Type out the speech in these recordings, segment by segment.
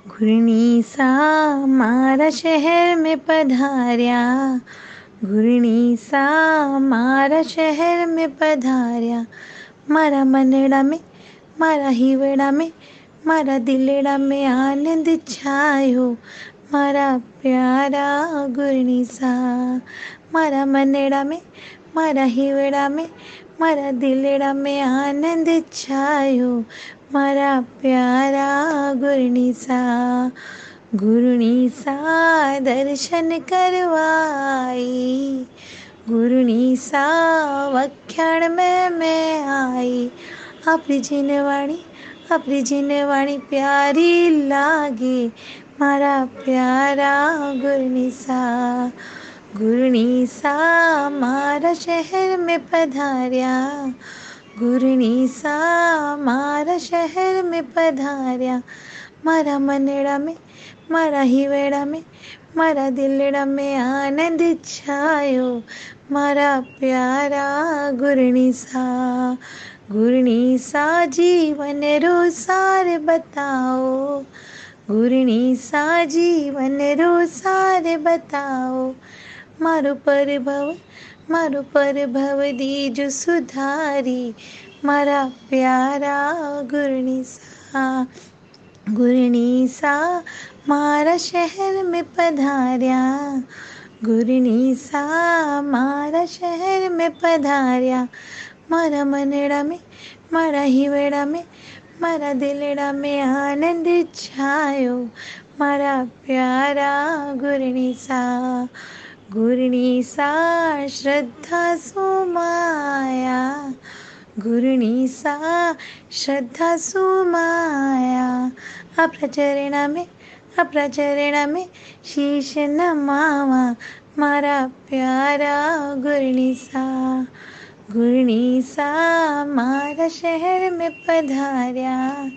घूर्णी सा मारा शहर में पधार्या, घूर्णी सा मारा शहर में पधार्या। मारा मनड़ा में मारा हीवड़ा में मारा दिलड़ा में आनंद छायो, मारा प्यारा घूर्णी सा। मारा मनड़ा में मारा हीवड़ा में मारा दिलड़ा में आनंद छायो, मारा प्यारा घूर्णी सा। घूर्णी सा दर्शन करवाई, घूर्णी सा वख्याण में मैं आई। आपरी जीनवाणी प्यारी लागे, मारा प्यारा घूर्णी सा। घूर्णी सा मारा शहर में पधार्या, घूर्णी सा मारा शहर में पधार्या। मारा मनड़ा में मारा हीवड़ा में मारा दिलड़ा में आनंद छायो, मारा प्यारा घूर्णी सा। घूर्णी सा जीवन रो सार बताओ, घूर्णी सा जीवन रो सार बताओ। मारो परभव दीजो सुधारी, मारा प्यारा घूर्णी सा। घूर्णी सा मारा शहर में पधार्या, घूर्णी सा मारा शहर में पधार्या। मारा मनड़ा में मारा हीवड़ा में मारा दिलड़ा में आनंद छायो, मारा प्यारा घूर्णी सा। घूर्णी सा श्रद्धा सुमाया, घूर्णी सा श्रद्धा सुमाया। आपरा चरणा में शीश नमावा, मारा प्यारा घूर्णी सा। घूर्णी सा मारा शहर में पधार्या,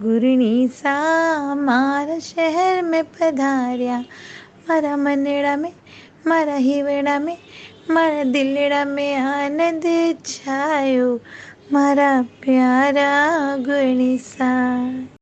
घूर्णी सा मारा शहर में पधार्या। मारा मनड़ा में मारा हीवड़ा में मारा दिलड़ा में आनंद छायो, मारा प्यारा घूर्णी सा।